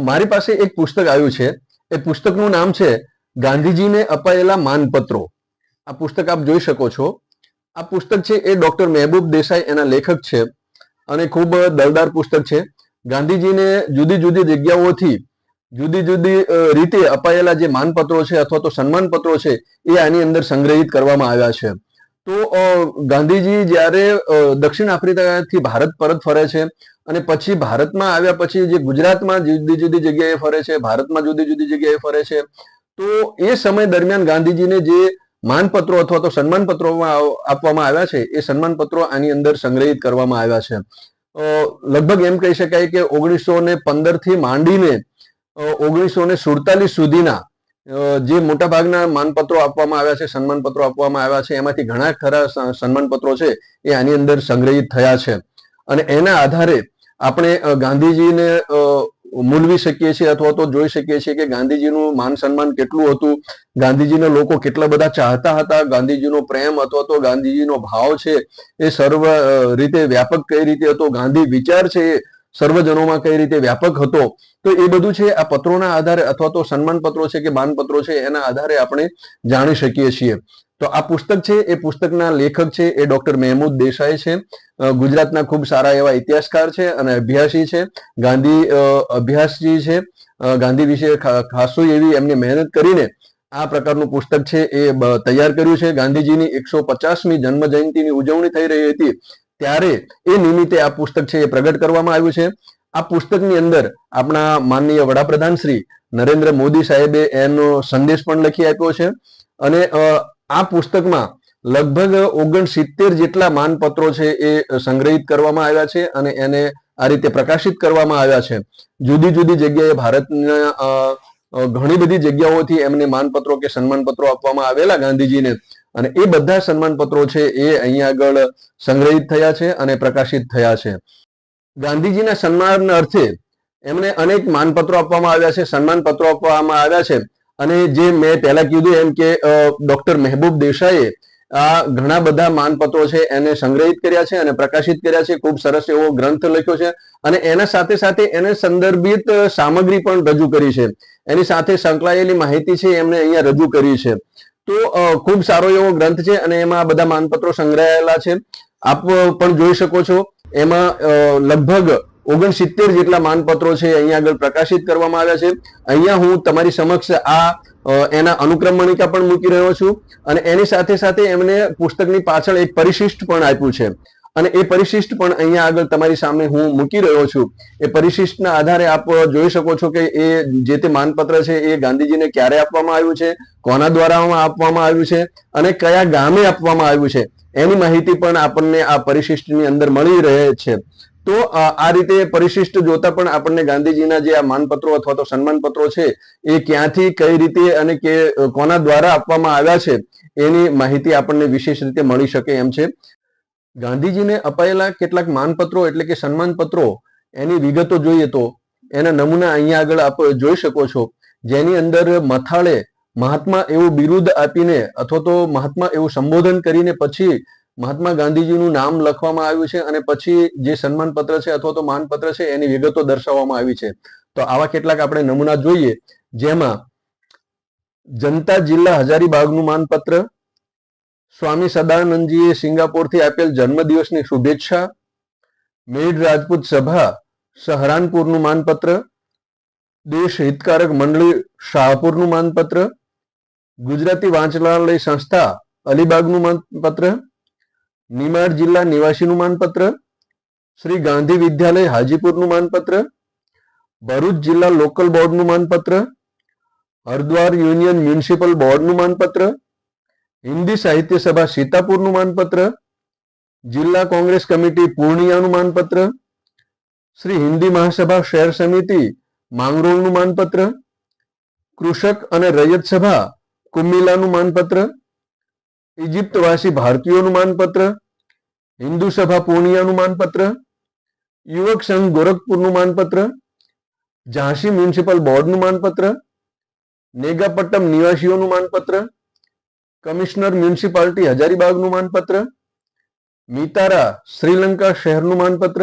મારી પાસે એક પુસ્તક આવ્યું છે. એ પુસ્તકનું નામ છે ગાંધીજીને અપાયેલા માનપત્રો. આ પુસ્તક આપ જોઈ શકો છો. આ પુસ્તક છે એ ડોક્ટર મહેબૂબ દેસાઈ એના લેખક છે અને ખૂબ દળદાર પુસ્તક છે. ગાંધીજીને જુદી જુદી જગ્યાઓથી જુદી જુદી રીતે અપાયેલા જે માનપત્રો છે અથવા તો સન્માનપત્રો છે એ આની અંદર સંગ્રહિત કરવામાં આવ્યા છે. તો ગાંધીજી જ્યારે દક્ષિણ આફ્રિકાથી ભારત પરત ફરે છે અને પછી ભારતમાં આવ્યા પછી જે ગુજરાતમાં જુદી જુદી જગ્યાએ ફરે છે, ભારતમાં જુદી જુદી જગ્યાએ ફરે છે, તો એ સમય દરમિયાન ગાંધીજીને જે માનપત્રો અથવા તો સન્માનપત્રો આપવામાં આવ્યા છે એ સન્માનપત્રો આની અંદર સંગ્રહિત કરવામાં આવ્યા છે. લગભગ એમ કહી શકાય કે 1915 થી માંડીને 1947 સુધીના જે મોટાભાગના માનપત્રો આપવામાં આવ્યા છે, સન્માનપત્રો આપવામાં આવ્યા છે, એમાંથી ઘણા ખરા સન્માનપત્રો છે એ આની અંદર સંગ્રહિત થયા છે. અને એના આધારે આપણે ગાંધીજીને મૂલવી શકીએ છીએ અથવા તો જોઈ શકીએ છીએ કે ગાંધીજીનું માન સન્માન કેટલું હતું, ગાંધીજીને લોકો કેટલા બધા ચાહતા હતા, ગાંધીજીનો પ્રેમ અથવા તો ગાંધીજીનો ભાવ છે એ સર્વ રીતે વ્યાપક કઈ રીતે હતો, ગાંધી વિચાર છે એ સર્વજનોમાં કઈ રીતે વ્યાપક હતો. તો એ બધું છે આ પત્રોના આધારે અથવા તો સન્માનપત્રો છે કે માનપત્રો છે એના આધારે આપણે જાણી શકીએ છીએ. તો આ પુસ્તક છે એ પુસ્તકના લેખક છે એ ડોક્ટર મહેમૂદ દેસાઈ છે. ગુજરાતના ખૂબ સારા એવા ઇતિહાસકાર છે અને અભ્યાસી છે, ગાંધી અભ્યાસી છે. ગાંધી વિશે ખાસું એવી એમને મહેનત કરીને આ પ્રકારનું પુસ્તક છે એ તૈયાર કર્યું છે. ગાંધીજીની 150મી જન્મ જયંતિની ઉજવણી થઈ રહી હતી ત્યારે એ નિમિત્તે આ પુસ્તક છે એ પ્રગટ કરવામાં આવ્યું છે. આ પુસ્તકની અંદર આપણા માનનીય વડાપ્રધાન શ્રી નરેન્દ્ર મોદી સાહેબે એનો સંદેશ પણ લખી આપ્યો છે અને આ પુસ્તકમાં લગભગ 69 જેટલા માનપત્રો છે એ સંગ્રહિત કરવામાં આવ્યા છે અને એને આ રીતે પ્રકાશિત કરવામાં આવ્યા છે. જુદી જુદી જગ્યાએ ભારતના ઘણી બધી જગ્યાઓથી એમને માનપત્રો કે સન્માનપત્રો આપવામાં આવેલા ગાંધીજીને, અને એ બધા સન્માનપત્રો છે એ અહીંયા આગળ સંગ્રહિત થયા છે અને પ્રકાશિત થયા છે. ગાંધીજીના સન્માન અર્થે એમને અનેક માનપત્રો આપવામાં આવ્યા છે, સન્માનપત્રો આપવામાં આવ્યા છે. અને જે મેં પહેલા કીધું એમ કે ડોક્ટર મહેબૂબ દેસાઈએ આ ઘણા બધા માનપત્રો છે એને સંગ્રહિત કર્યા છે અને પ્રકાશિત કર્યા છે. ખૂબ સરસ એવો ગ્રંથ લખ્યો છે અને એના સાથે સાથે એને સંદર્ભિત સામગ્રી પણ રજૂ કરી છે. એની સાથે સંકળાયેલી માહિતી છે એમને અહીંયા રજૂ કરી છે. તો ખૂબ સારો એવો ગ્રંથ છે અને એમાં બધા માનપત્રો સંગ્રહાયેલા છે. આપ પણ જોઈ શકો છો. એમાં લગભગ 69 જેટલા માનપત્રો છે અહીંયા આગળ પ્રકાશિત કરવામાં આવ્યા છે. અહીંયા હું તમારી સમક્ષ એના અનુક્રમણિકા પણ મૂકી રહ્યો છું અને એની સાથે સાથે એમને પુસ્તકની પાછળ એક પરિશિષ્ટ પણ આપ્યું છે અને એ પરિશિષ્ટ પણ અહીંયા આગળ તમારી સામે હું મૂકી રહ્યો છું. એ પરિશિષ્ટના આધારે આપ જોઈ શકો છો કે એ જે તે માનપત્ર છે એ ગાંધીજીને ક્યારે આપવામાં આવ્યું છે, કોના દ્વારા આપવામાં આવ્યું છે અને કયા ગામે આપવામાં આવ્યું છે એની માહિતી પણ આપણને આ પરિશિષ્ટની અંદર મળી રહે છે. તો આ રીતે પરિશિષ્ટ જોતા પણ આપણને ગાંધીજીના જે આ માનપત્રો અથવા તો સન્માનપત્રો છે એ ક્યાંથી કઈ રીતે અને કોના દ્વારા આપવામાં આવ્યા છે એની માહિતી આપણને વિશેષ રીતે મળી શકે એમ છે. ગાંધીજીને અપાયેલા કેટલાક માનપત્રો એટલે કે સન્માનપત્રો એની વિગતો જોઈએ તો એના નમૂના અહીંયા આગળ આપ જોઈ શકો છો, જેની અંદર મથાળે મહાત્મા એવું બિરુદ આપીને અથવા તો મહાત્મા એવું સંબોધન કરીને પછી મહાત્મા ગાંધીજીનું નામ લખવામાં આવ્યું છે અને પછી જે સન્માનપત્ર છે અથવા તો માનપત્ર છે એની વિગતો દર્શાવવામાં આવી છે. તો આવા કેટલાક આપણે નમૂના જોઈએ, જેમાં જનતા જિલ્લા હજારીબાગનું માનપત્ર, સ્વામી સદાનંદજીએ સિંગાપોરથી આપેલ જન્મદિવસની શુભેચ્છા, મેડ રાજપૂત સભા સહરાનપુરનું માનપત્ર, દેશ હિતકારક મંડળી શાહપુરનું માનપત્ર, ગુજરાતી વાંચનાલય સંસ્થા અલીબાગનું માનપત્ર, નિમાડ જિલ્લા નિવાસીનું માનપત્ર, શ્રી ગાંધી વિદ્યાલય હાજીપુરનું માનપત્ર, ભરૂચ જિલ્લા લોકલ બોર્ડનું માનપત્ર, હરદ્વાર યુનિયન મ્યુનિસિપલ બોર્ડનું માનપત્ર, હિન્દી સાહિત્ય સભા સીતાપુરનું માનપત્ર, જિલ્લા કોંગ્રેસ કમિટી પૂર્ણિયાનું માનપત્ર, શ્રી હિન્દી મહાસભા શહેર સમિતિ માંગરોળનું માનપત્ર, કૃષક અને રૈયત સભા કુમિલાનું માનપત્ર, ઇજિપ્તવાસી ભારતીયોનું માનપત્ર, હિન્દુ સભા પૂર્ણિયાનું માનપત્ર, યુવક સંઘ ગોરખપુરનું માનપત્ર, ઝાંસી મ્યુનિસિપલ બોર્ડનું માનપત્ર, નેગાપટ્ટમ નિવાસીઓનું માનપત્ર, કમિશનર મ્યુનિસિપાલિટી હજારીબાગનું માનપત્ર, મિતારા શ્રીલંકા શહેરનું માનપત્ર,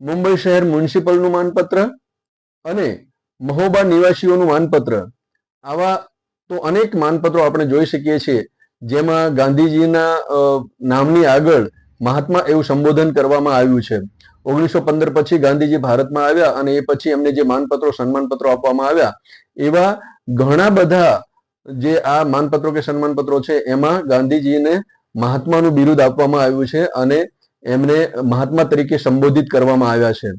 મુંબઈ શહેર મ્યુનિસિપલનું માનપત્ર, અને મહોબા નિવાસીઓનું માનપત્ર, આવા તો અનેક માનપત્રો આપણે જોઈ શકીએ છીએ, જેમાં ગાંધીજીના નામની આગળ મહાત્મા એવું સંબોધન કરવામાં આવ્યું છે. 1915 પછી ગાંધીજી ભારતમાં આવ્યા અને એ પછી એમને જે માનપત્રો સન્માનપત્રો આપવામાં આવ્યા, એવા ઘણા બધા જે આ માનપત્રો કે સન્માનપત્રો છે એમાં ગાંધીજીને મહાત્માનું બિરુદ આપવામાં આવ્યું છે અને એમને મહાત્મા તરીકે સંબોધિત કરવામાં આવ્યા છે.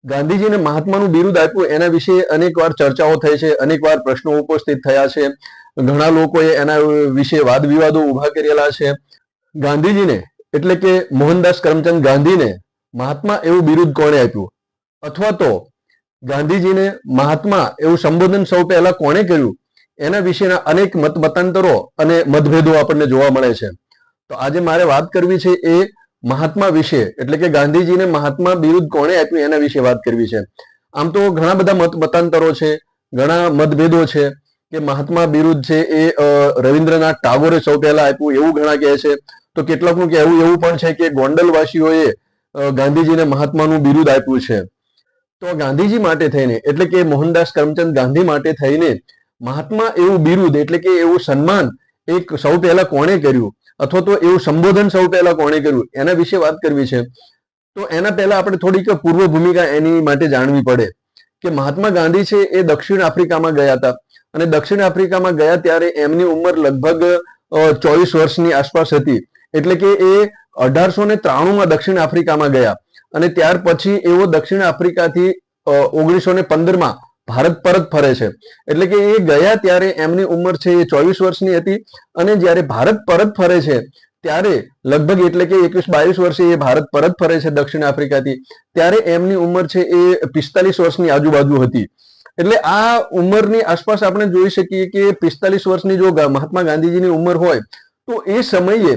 ગાંધીજીને મહાત્માનું બિરુદ આપ્યું એના વિશે અનેકવાર ચર્ચાઓ થઈ છે, અનેકવાર પ્રશ્નો ઉપસ્થિત થયા છે, ઘણા લોકોએ એના વિશે વાદ વિવાદો ઉભા કરેલા છે. ગાંધીજીને એટલે કે મોહનદાસ કરમચંદ ગાંધીને મહાત્મા એવું બિરુદ કોણે આપ્યું, અથવા તો ગાંધીજીને મહાત્મા એવું સંબોધન સૌ પહેલા કોણે કર્યું, એના વિશેના અનેક મતાંતરો અને મતભેદો આપણને જોવા મળે છે. તો આજે મારે વાત કરવી છે એ મહાત્મા વિશે, એટલે કે ગાંધીજીને મહાત્મા બિરુદ કોણે આપ્યું એના વિશે વાત કરવી છે. આમ તો ઘણા બધા મતાંતરો છે, ઘણા મતભેદો છે કે મહાત્મા બિરુદ છે એ રવિન્દ્રનાથ ટાગોરે સૌ પહેલા આપ્યું એવું ઘણા કહે છે. તો કેટલાકનું કહેવું એવું પણ છે કે ગોંડલવાસીઓએ ગાંધીજીને મહાત્માનું બિરુદ આપ્યું છે. તો ગાંધીજી માટે થઈને, એટલે કે મોહનદાસ કરમચંદ ગાંધી માટે થઈને મહાત્મા એવું બિરુદ એટલે કે એવું સન્માન એક સૌ પહેલા કોણે કર્યું, અથવા તો એવું સંબોધન સૌ પહેલા કોણે કર્યું, એના વિશે વાત કરવી છે. તો એના પહેલા આપણે થોડીક પૂર્વ ભૂમિકા એની માટે જાણવી પડે કે મહાત્મા ગાંધી છે એ દક્ષિણ આફ્રિકામાં ગયા હતા અને દક્ષિણ આફ્રિકામાં ગયા ત્યારે એમની ઉંમર લગભગ 24 વર્ષની આસપાસ હતી. એટલે કે એ 1893માં દક્ષિણ આફ્રિકામાં ગયા અને ત્યાર પછી એવો દક્ષિણ આફ્રિકાથી 1915માં ભારત પરત ફરે છે. એટલે કે એ ગયા ત્યારે એમની ઉંમર છે એ 24 વર્ષની હતી અને જ્યારે ભારત પરત ફરે છે ત્યારે લગભગ એટલે કે 21-22 વર્ષે એ ભારત પરત ફરે છે દક્ષિણ આફ્રિકાથી, ત્યારે એમની ઉંમર છે એ 45 વર્ષની આજુબાજુ હતી. એટલે આ ઉંમરની આસપાસ આપણે જોઈ શકીએ કે 45 વર્ષની જો મહાત્મા ગાંધીજીની ઉંમર હોય તો એ સમયે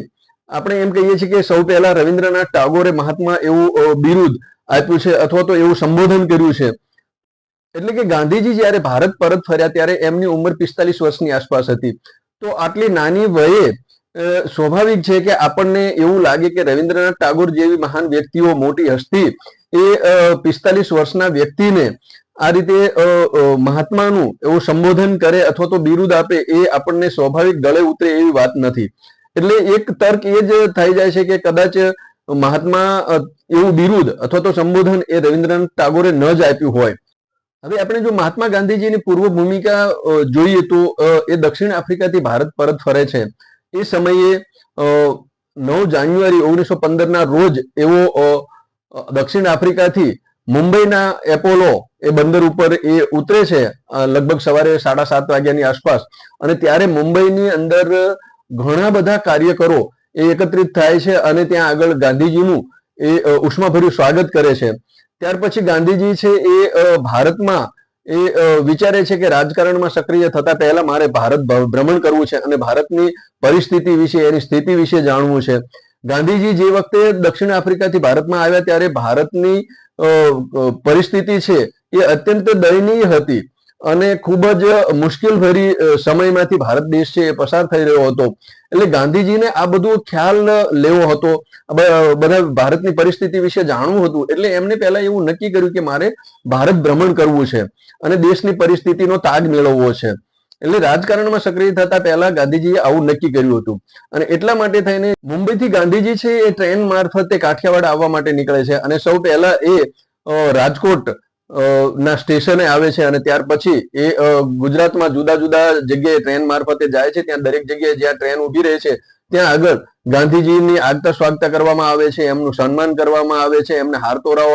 આપણે એમ કહીએ છીએ કે સૌ પહેલા રવિન્દ્રનાથ ટાગોરે મહાત્મા એવું બિરુદ આપ્યું છે અથવા તો એવું સંબોધન કર્યું છે. એટલે કે ગાંધીજી જ્યારે ભારત પરત ફર્યા ત્યારે એમની ઉંમર 45 વર્ષની આસપાસ હતી. તો આટલી નાની વયે સ્વાભાવિક છે કે આપણને એવું લાગે કે રવિન્દ્રનાથ ટાગોર જેવી મહાન વ્યક્તિઓ, મોટી હસ્તી એ 45 વર્ષના વ્યક્તિને આ રીતે મહાત્માનું એવું સંબોધન કરે અથવા તો બિરુદ આપે, એ આપણને સ્વાભાવિક ગળે ઉતરે એવી વાત નથી. એટલે એક તર્ક એ જ થઈ જાય છે કે કદાચ મહાત્મા એવું બિરુદ અથવા તો સંબોધન એ રવિન્દ્રનાથ ટાગોરે ન જ આપ્યું હોય. હવે આપણે જો મહાત્મા ગાંધીજીની પૂર્વ ભૂમિકા જોઈએ તો એ દક્ષિણ આફ્રિકાથી ભારત પરત ફરે છે. એ સમયે 9 જાન્યુઆરી 1915ના રોજ એવો દક્ષિણ આફ્રિકાથી મુંબઈના એપોલો એ બંદર ઉપર એ ઉતરે છે લગભગ સવારે 7:30 વાગ્યાની આસપાસ. અને ત્યારે મુંબઈની અંદર ઘણા બધા કાર્યકરો એ એકત્રિત થાય છે અને ત્યાં આગળ ગાંધીજીનું એ ઉષ્માભર્યું સ્વાગત કરે છે. ત્યાર પછી ગાંધીજી છે એ ભારતમાં એ વિચારે છે કે રાજકારણમાં સક્રિય થતા પહેલા મારે ભારત ભ્રમણ કરવું છે અને ભારતની પરિસ્થિતિ વિશે, એની સ્થિતિ વિશે જાણવું છે. ગાંધીજી જે વખતે દક્ષિણ આફ્રિકાથી ભારતમાં આવ્યા ત્યારે ભારતની પરિસ્થિતિ છે એ અત્યંત દયનીય હતી અને ખૂબ જ મુશ્કેલભરી સમયમાંથી ભારત દેશ છે એ પસાર થઈ રહ્યો હતો. એટલે ગાંધીજીને આ બધું ખ્યાલ લેવો હતો, બધા ભારતની પરિસ્થિતિ વિશે જાણવું હતું. એટલે એમને પહેલા એવું નક્કી કર્યું કે મારે ભારત ભ્રમણ કરવું છે અને દેશની પરિસ્થિતિનો તાગ મેળવવો છે. એટલે રાજકારણમાં સક્રિય થતા પહેલા ગાંધીજીએ આવું નક્કી કર્યું હતું અને એટલા માટે થઈને મુંબઈથી ગાંધીજી છે એ ટ્રેન મારફતે કાઠિયાવાડ આવવા માટે નીકળે છે અને સૌ પહેલા એ રાજકોટ ના સ્ટેશને આવે છે અને ત્યાર પછી એ ગુજરાતમાં જુદા જુદા જગ્યાએ ટ્રેન મારફતે જાય છે. ત્યાં દરેક જગ્યાએ જ્યાં ટ્રેન ઉભી રહે છે ત્યાં આગળ ગાંધીજીની આગતા સ્વાગતા કરવામાં આવે છે, એમનું સન્માન કરવામાં આવે છે, એમને હારતોરાઓ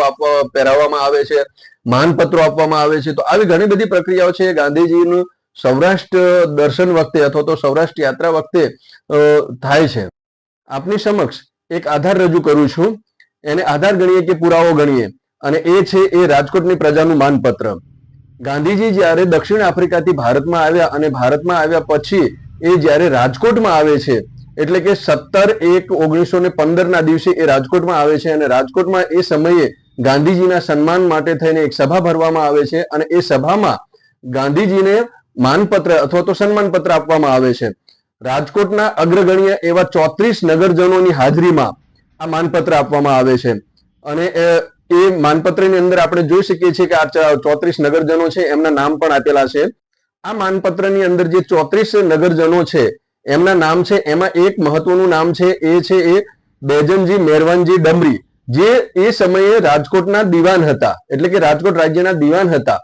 પહેરાવવામાં આવે છે, માનપત્રો આપવામાં આવે છે. તો આવી ઘણી બધી પ્રક્રિયાઓ છે ગાંધીજીનું સૌરાષ્ટ્ર દર્શન વખતે અથવા તો સૌરાષ્ટ્ર યાત્રા વખતે થાય છે. આપની સમક્ષ એક આધાર રજૂ કરું છું, એને આધાર ગણીએ કે પુરાવો ગણીએ, અને એ છે એ રાજકોટની પ્રજાનું માનપત્ર. ગાંધીજી જ્યારે દક્ષિણ આફ્રિકાથી ભારતમાં આવ્યા અને ભારતમાં આવ્યા પછી એ જ્યારે રાજકોટમાં આવે છે, એટલે કે 17/1/1915 ના દિવસે એ રાજકોટમાં આવે છે અને રાજકોટમાં એ સમયે ગાંધીજીના સન્માન માટે થઈને એક સભા ભરવામાં આવે છે અને એ સભામાં ગાંધીજીને માનપત્ર અથવા તો સન્માનપત્ર આપવામાં આવે છે. રાજકોટના અગ્રગણ્ય એવા 34 નગરજનોની હાજરીમાં આ માનપત્ર આપવામાં આવે છે અને એ માનપત્રની અંદર આપણે જોઈ શકીએ છીએ કે આ 34 નગરજનો છે એમના નામ પણ આપેલા છે. આ માનપત્રની અંદર જે 34 નગરજનો છે એમના નામ છે, એમાં એક મહત્વનું નામ છે એ બેજનજી મેરવાનજી ડમરી, જે એ સમયે રાજકોટના દિવાન હતા, એટલે કે રાજકોટ રાજ્યના દિવાન હતા.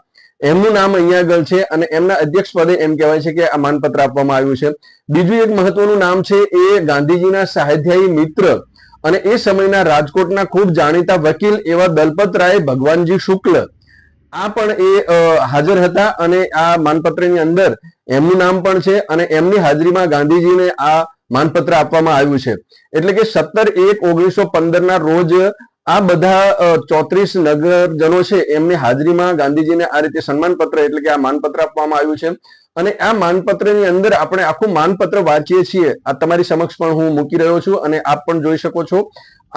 એમનું નામ અહીંયા આગળ છે અને એમના અધ્યક્ષ પદે એમ કહેવાય છે કે આ માનપત્ર આપવામાં આવ્યું છે. બીજું એક મહત્વનું નામ છે એ ગાંધીજીના સાહેધ્યાયી મિત્ર અને એ સમયના રાજકોટના ખૂબ જાણીતા વકીલ એવા દલપતરાય ભગવાનજી શુક્લ, આ પણ એ હાજર હતા અને આ માનપત્રની અંદર એમનું નામ પણ છે અને એમની હાજરીમાં ગાંધીજીને આ માનપત્ર આપવામાં આવ્યું છે. એટલે કે 17/1/1915 ના રોજ આ બધા 34 નગરજનો છે એમની હાજરીમાં ગાંધીજીને આ રીતે સન્માનપત્ર એટલે કે આ માનપત્ર આપવામાં આવ્યું છે. અને આ માનપત્રની અંદર આપણે આખું માનપત્ર વાંચીએ છીએ. આ તમારી સમક્ષ પણ હું મૂકી રહ્યો છું અને આપ પણ જોઈ શકો છો.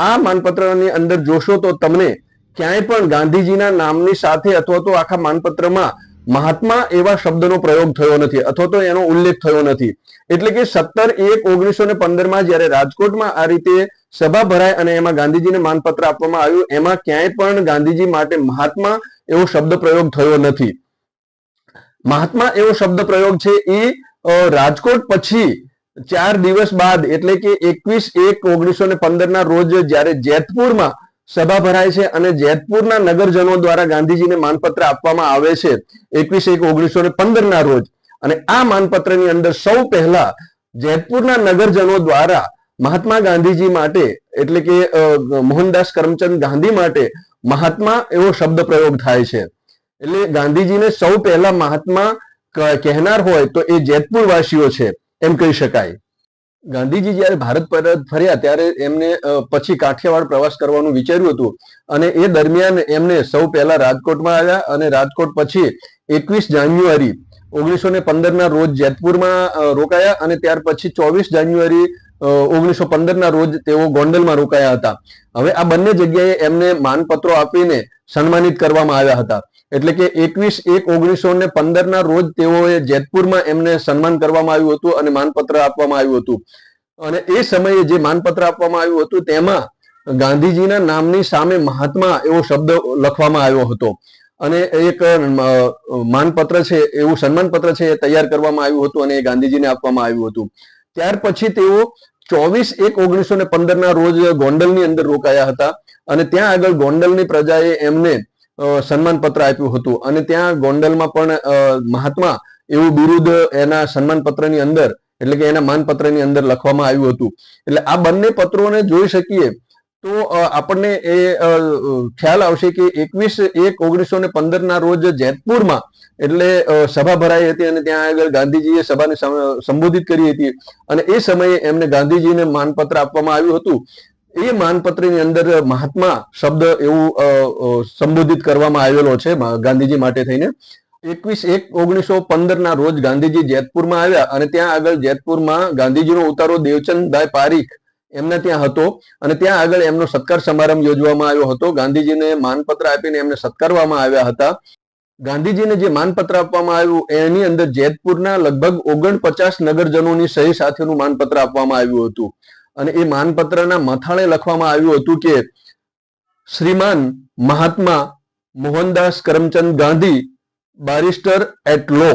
આ માનપત્રની અંદર જોશો તો તમને ક્યાંય પણ ગાંધીજીના નામની સાથે અથવા તો આખા માનપત્રમાં મહાત્મા એવા શબ્દનો પ્રયોગ થયો નથી અથવા તો એનો ઉલ્લેખ થયો નથી. એટલે કે 17/1/1915 માં જયારે રાજકોટમાં આ રીતે સભા ભરાય અને એમાં ગાંધીજીને માનપત્ર આપવામાં આવ્યું, એમાં ક્યાંય પણ ગાંધીજી માટે મહાત્મા એવો શબ્દ પ્રયોગ થયો નથી. મહાત્મા એવો શબ્દ પ્રયોગ છે એ રાજકોટ પછી 4 દિવસ બાદ એટલે કે 21/1/1915 ના રોજ જયારે જેતપુરમાં સભા ભરાય છે અને જેતપુરના નગરજનો દ્વારા ગાંધીજીને માનપત્ર આપવામાં આવે છે 21/1/1915 ના રોજ. અને આ માનપત્રની અંદર સૌ પહેલા જેતપુરના નગરજનો દ્વારા મહાત્મા ગાંધીજી માટે એટલે કે મોહનદાસ કરમચંદ ગાંધી માટે મહાત્મા એવો શબ્દ પ્રયોગ થાય છે. એટલે ગાંધીજીને સૌ પહેલા મહાત્મા કહેનાર હોય તો એ જેતપુર વાસીઓ છે એમ કહી શકાય. ગાંધીજી જયારે ભારત પરત ફર્યા ત્યારે એમને પછી કાઠિયાવાડ પ્રવાસ કરવાનું વિચાર્યું હતું અને એ દરમિયાન એમને સૌ પહેલા રાજકોટમાં આવ્યા અને રાજકોટ પછી 21 જાન્યુઆરી 1915 ના રોજ જેતપુરમાં રોકાયા અને ત્યાર પછી 24 જાન્યુઆરી 1915 ના રોજ તેઓ ગોંડલમાં રોકાયા હતા. હવે આ બંને જગ્યાએ એમને માનપત્રો આપીને સન્માનિત કરવામાં આવ્યા હતા. એટલે કે 21/1/1915 ના રોજ તેઓએ જેતપુરમાં એમને સન્માન કરવામાં આવ્યું હતું અને માનપત્ર આપવામાં આવ્યું હતું. અને એ સમયે જે માનપત્ર આપવામાં આવ્યું હતું તેમાં ગાંધીજીના નામની સામે મહાત્મા એવો શબ્દ લખવામાં આવ્યો હતો અને એક માનપત્ર છે એવું સન્માનપત્ર છે એ તૈયાર કરવામાં આવ્યું હતું અને એ ગાંધીજીને આપવામાં આવ્યું હતું. ત્યાર પછી તેઓ 24/1/1915 ના રોજ ગોંડલની અંદર રોકાયા હતા અને ત્યાં આગળ ગોંડલની પ્રજાએ એમને સન્માનપત્ર આપ્યું હતું અને ત્યાં ગોંડલમાં પણ મહાત્મા એવું બિરુદ એના સન્માનપત્રની અંદર એટલે કે એના માનપત્રની અંદર લખવામાં આવ્યું હતું. એટલે આ બંને પત્રોને જોઈ શકીએ તો આપણને એ ખ્યાલ આવશે કે 21/1/1915 ના રોજ જેતપુરમાં એટલે સભા ભરાઈ હતી અને ત્યાં આગળ ગાંધીજીએ સભાને સંબોધિત કરી હતી અને એ સમયે એમને ગાંધીજીને માનપત્ર આપવામાં આવ્યું હતું. એ માનપત્રની અંદર મહાત્મા શબ્દ એવું સંબોધિત કરવામાં આવેલો છે ગાંધીજી માટે થઈને. 21/1/1915 ના રોજ ગાંધીજી જેતપુરમાં આવ્યા અને ત્યાં આગળ જેતપુરમાં ગાંધીજીનો ઉતારો દેવચંદભાઈ પારીખ એમના ત્યાં હતો અને ત્યાં આગળ એમનો સત્કાર સમારંભ યોજવામાં આવ્યો હતો. ગાંધીજીને માનપત્ર આપીને એમને સત્કારવામાં આવ્યા હતા. ગાંધીજીને જે માનપત્ર આપવામાં આવ્યું એની અંદર જેતપુરના લગભગ 49 નગરજનોની સહી સાથેનું માનપત્ર આપવામાં આવ્યું હતું અને એ માનપત્રના મથાળે લખવામાં આવ્યું હતું કે શ્રીમાન મહાત્મા મોહનદાસ કરમચંદ ગાંધી બારિસ્ટર એટ લો,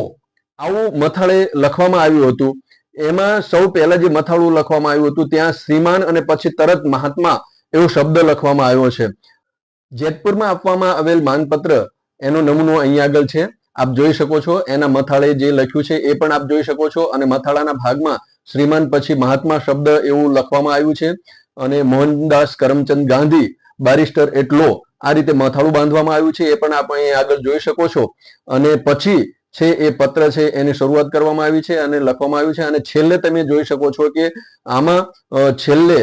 આવું મથાળે લખવામાં આવ્યું હતું. એમાં સૌ પહેલા જે મથાળું લખવામાં આવ્યું હતું ત્યાં શ્રીમાન અને પછી તરત મહાત્મા એવો શબ્દ લખવામાં આવ્યો છે. જેતપુરમાં આપવામાં આવેલ માનપત્ર એનો નમૂનો અહીંયા આગળ છે, આપ જોઈ શકો છો. એના મથાળે જે લખ્યું છે એ પણ આપ જોઈ શકો છો અને મથાળાના ભાગમાં શ્રીમાન પછી મહાત્મા શબ્દ એવું લખવામાં આવ્યું છે અને મોહનદાસ કરમચંદ ગાંધી બારિસ્ટર એટ લો આ રીતે મથાળું બાંધવામાં આવ્યું છે એ પણ આપ અહીં આગળ જોઈ શકો છો. અને પછી છે એ પત્ર છે એની શરૂઆત કરવામાં આવી છે અને લખવામાં આવ્યું છે અને છેલ્લે તમે જોઈ શકો છો કે આમાં છેલ્લે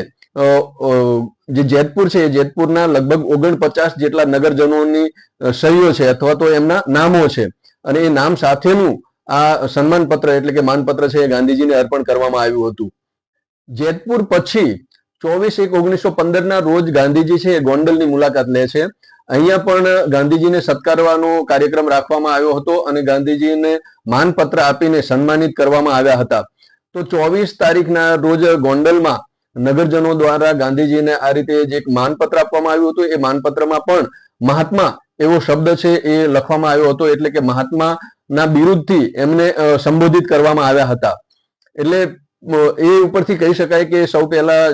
જે જેતપુર છે એ જેતપુરના લગભગ 49 જેટલા નગરજનોની સહીઓ છે અથવા તો એમના નામો છે અને એ નામ સાથેનું આ સન્માનપત્ર એટલે કે માનપત્ર છે એ ગાંધીજીને અર્પણ કરવામાં આવ્યું હતું. જેતપુર પછી 24/1/1915 ના રોજ ગાંધીજી છે એ ગોંડલની મુલાકાત લે છે. અહીંયા પણ ગાંધીજીને સત્કારવાનો કાર્યક્રમ રાખવામાં આવ્યો હતો અને ગાંધીજીને માનપત્ર આપીને સન્માનિત કરવામાં આવ્યા હતા. તો 24 તારીખના રોજ ગોંડલમાં નગરજનો દ્વારા ગાંધીજીને આ રીતે જે એક માનપત્ર આપવામાં આવ્યું હતું, એ માનપત્રમાં પણ મહાત્મા એવો શબ્દ છે એ લખવામાં આવ્યો હતો, એટલે કે મહાત્માના બિરુદથી એમને સંબોધિત કરવામાં આવ્યા હતા. એટલે એ ઉપરથી કહી શકાય કે સૌ પહેલા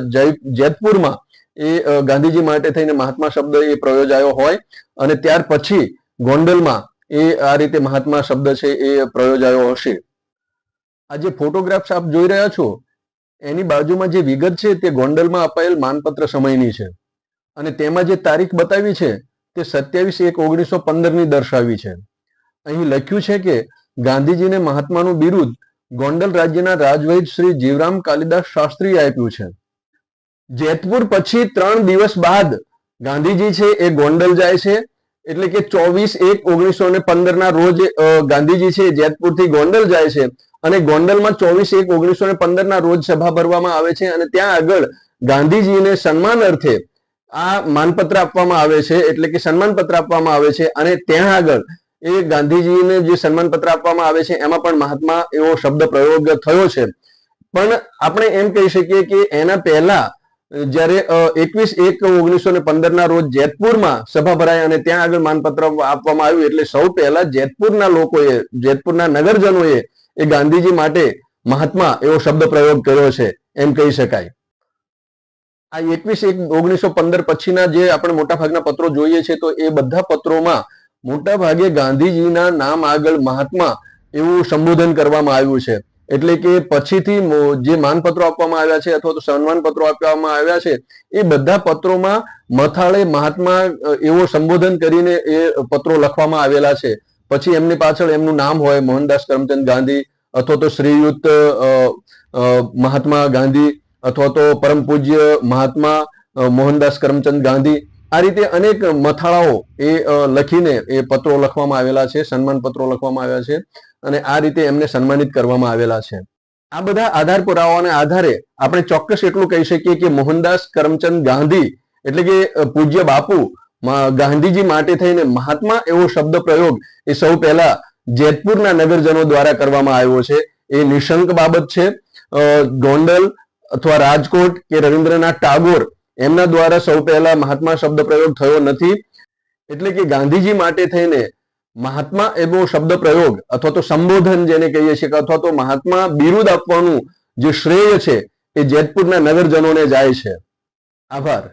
જેતપુરમાં એ ગાંધીજી માટે થઈને મહાત્મા શબ્દ એ પ્રયોજાયો હોય, અને ત્યાર પછી ગોંડલમાં એ આ રીતે મહાત્મા શબ્દ છે એ પ્રયોજાયો હશે. આ જે ફોટોગ્રાફ્સ આપ જોઈ રહ્યા છો એની બાજુમાં જે વિગત છે તે ગોંડલમાં અપાયેલ માનપત્ર સમયની છે, અને તેમાં જે તારીખ બતાવી છે તે 27/1/1915 ની દર્શાવી છે. અહીં લખ્યું છે કે ગાંધીજીને મહાત્માનું બિરુદ ગોંડલ રાજ્યના રાજવૈદ શ્રી જીવરામ કાલિદાસ શાસ્ત્રીએ આપ્યું છે. જેતપુર પછી 3 દિવસ બાદ ગાંધીજી છે એ ગોંડલ જાય છે, એટલે કે 24/1/1915 ના રોજ ગાંધીજી છે જેતપુરથી ગોંડલ જાય છે, અને ગોંડલમાં 24/1/1915 ના રોજ સભા ભરવામાં આવે છે, અને ત્યાં આગળ ગાંધીજીને સન્માન અર્થે આ માનપત્ર આપવામાં આવે છે, એટલે કે સન્માન પત્ર આપવામાં આવે છે. અને ત્યાં આગળ એ ગાંધીજીને જે સન્માન પત્ર આપવામાં આવે છે એમાં પણ મહાત્મા એવો શબ્દ પ્રયોગ થયો છે. પણ આપણે એમ કહી શકીએ કે એના પહેલા જ્યારે 21/1/1915 ના રોજ જેતપુરમાં સભા ભરાય અને ત્યાં આગળ માનપત્ર આપવામાં આવ્યું, એટલે સૌ પહેલા જેતપુરના લોકોએ, જેતપુરના નગરજનોએ એ ગાંધીજી માટે મહાત્મા એવો શબ્દ પ્રયોગ કર્યો છે એમ કહી શકાય. આ 21/1/1915 પછીના જે આપણે મોટાભાગના પત્રો જોઈએ છે તો એ બધા પત્રોમાં મોટા ભાગે ગાંધીજીના નામ આગળ મહાત્મા એવું સંબોધન કરવામાં આવ્યું છે. એટલે કે પછીથી જે માનપત્રો આપવામાં આવ્યા છે અથવા તો સન્માન પત્રો આપવામાં આવ્યા છે એ બધા પત્રોમાં મથાળે મહાત્મા એવો સંબોધન કરીને એ પત્રો લખવામાં આવેલા છે. પછી એમની પાછળ એમનું નામ હોય, મોહનદાસ કરમચંદ ગાંધી અથવા તો શ્રીયુત મહાત્મા ગાંધી અથવા તો પરમ પૂજ્ય મહાત્મા મોહનદાસ કરમચંદ ગાંધી, આ રીતે અનેક મથાળાઓ એ લખીને એ પત્રો લખવામાં આવેલા છે, સન્માન પત્રો લખવામાં આવ્યા છે, અને આ રીતે એમને સન્માનિત કરવામાં આવેલા છે. આ બધા આધાર પુરાવાઓના આધારે આપણે ચોક્કસ એટલું કહી શકીએ કે મોહનદાસ કરમચંદ ગાંધી એટલે કે પૂજ્ય બાપુ ગાંધીજી માટે થઈને મહાત્મા એવો શબ્દ પ્રયોગ એ સૌ પહેલા જેતપુરના નગરજનો દ્વારા કરવામાં આવ્યો છે. એ નિશંક બાબત છે. ગોંડલ અથવા રાજકોટ કે રવિન્દ્રનાથ ટાગોર એમના દ્વારા સૌ પહેલા મહાત્મા શબ્દ પ્રયોગ થયો નથી. એટલે કે ગાંધીજી માટે થઈને મહાત્મા એવો શબ્દ પ્રયોગ અથવા તો સંબોધન જેને કહીએ છીએ અથવા તો મહાત્મા બિરુદ આપવાનું જે શ્રેય છે એ જેતપુરના નગરજનોને જાય છે. આભાર.